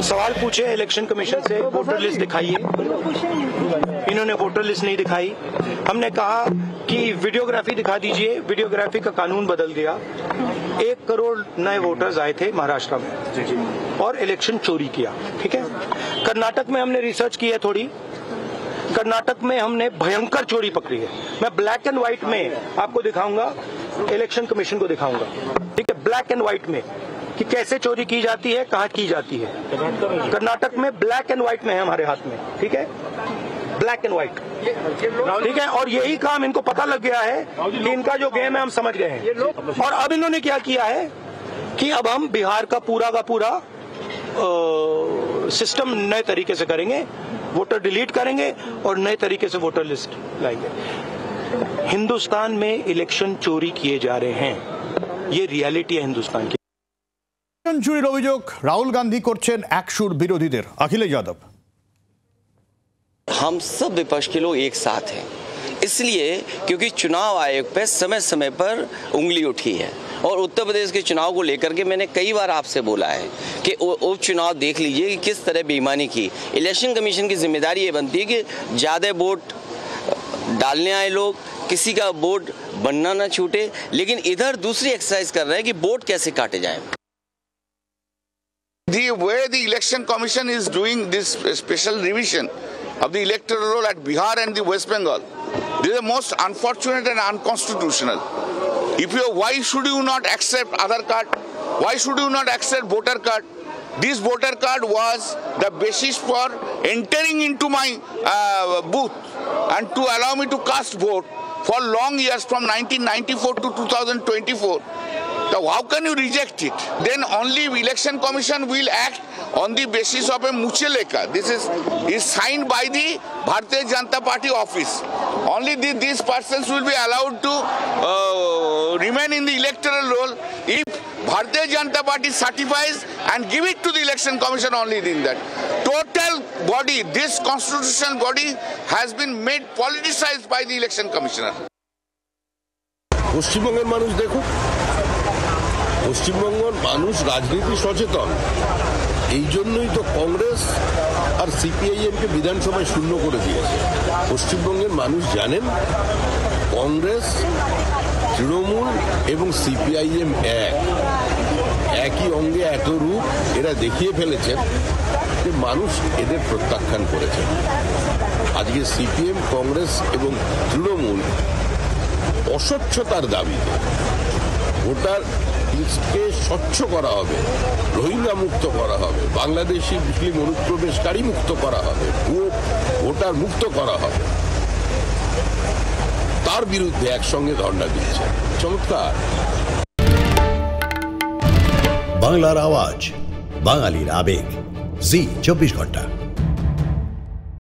सवाल पूछे election commission से, वोटर लिस्ट दिखाइए। इन्होंने वोटर लिस्ट नहीं दिखाई। हमने कहा कि वीडियोग्राफी दिखा दीजिए। वीडियोग्राफी का कानून बदल गया। 1 करोड़ नए वोटर्स आए थे महाराष्ट्र में और इलेक्शन चोरी किया। ठीक है। कर्नाटक में हमने रिसर्च की है थोड़ी। कर्नाटक में हमने भयंकर चोरी पकड़ी है। मैं ब्लैक एंड व्हाइट में आपको दिखाऊंगा, इलेक्शन कमीशन को दिखाऊंगा। ठीक है, ब्लैक एंड व्हाइट में कि कैसे चोरी की जाती है, कहां की जाती है। कर्नाटक में ब्लैक एंड व्हाइट में है हमारे हाथ में। ठीक है, ब्लैक एंड व्हाइट। ठीक है, और यही काम इनको पता लग गया है कि इनका जो गेम है हम समझ गए हैं। और अब इन्होंने क्या किया है कि अब हम बिहार का पूरा सिस्टम नए तरीके से करेंगे, वोटर डिलीट करेंगे और नए तरीके से वोटर लिस्ट लाएंगे। हिंदुस्तान में इलेक्शन चोरी किए जा रहे हैं, ये रियलिटी है हिंदुस्तान की। চুরির অভিযোগ রাহুল গান্ধী করছেন একসুর বিরোধীদের। अखिलेश यादव, हम सब विपक्ष के लोग एक साथ हैं, इसलिए क्योंकि चुनाव आयोग पे समय समय पर उंगली उठी है और उत्तर प्रदेश के चुनाव को लेकर के मैंने कई बार आपसे बोला है कि उपचुनाव देख लीजिए कि किस तरह बेईमानी की। इलेक्शन कमीशन की जिम्मेदारी ये बनती है कि ज़्यादा वोट डालने आए लोग, किसी का वोट बनना ना छूटे, लेकिन इधर दूसरी एक्सरसाइज कर रहे हैं कि वोट कैसे काटे जाएं। The way the election commission is doing this special revision of the electoral roll at Bihar and the West Bengal, this is the most unfortunate and unconstitutional. Why should you not accept Aadhaar card? Why should you not accept voter card? This voter card was the basis for entering into my booth and to allow me to cast vote for long years from 1994 to 2024. So how can you reject it? Then only election commission will act on the basis of a mucheleka. This is signed by the Bharatiya Janata Party office. Only these persons will be allowed to remain in the electoral roll if Bharatiya Janata Party certifies and give it to the election commission. Only in that total body, this constitutional body has been made politicized by the election commissioner. পশ্চিমবঙ্গের মানুষ দেখুক, পশ্চিমবঙ্গের মানুষ রাজনীতি সচেতন। এই জন্যই তো কংগ্রেস আর সিপিআইএমকে বিধানসভায় শূন্য করে দিয়েছে। পশ্চিমবঙ্গের মানুষ জানেন কংগ্রেস, তৃণমূল এবং সিপিআইএম একই অঙ্গে এত রূপ এরা দেখিয়ে ফেলেছেন যে মানুষ এদের প্রত্যাখ্যান করেছে। আজকে সিপিএম, কংগ্রেস এবং তৃণমূল অস্বচ্ছতার দাবিতে ভোটার লিস্টকে স্বচ্ছ করা হবে, রোহিঙ্গা মুক্ত করা হবে, বাংলাদেশি মুসলিম অনুপ্রবেশকারী মুক্ত করা হবে, ভোটার মুক্ত করা হবে, তার বিরুদ্ধে একসঙ্গে ধর্ণা দিচ্ছে। চমৎকার। বাংলার আওয়াজ, বাঙালির আবেগ, জি 24 ঘন্টা।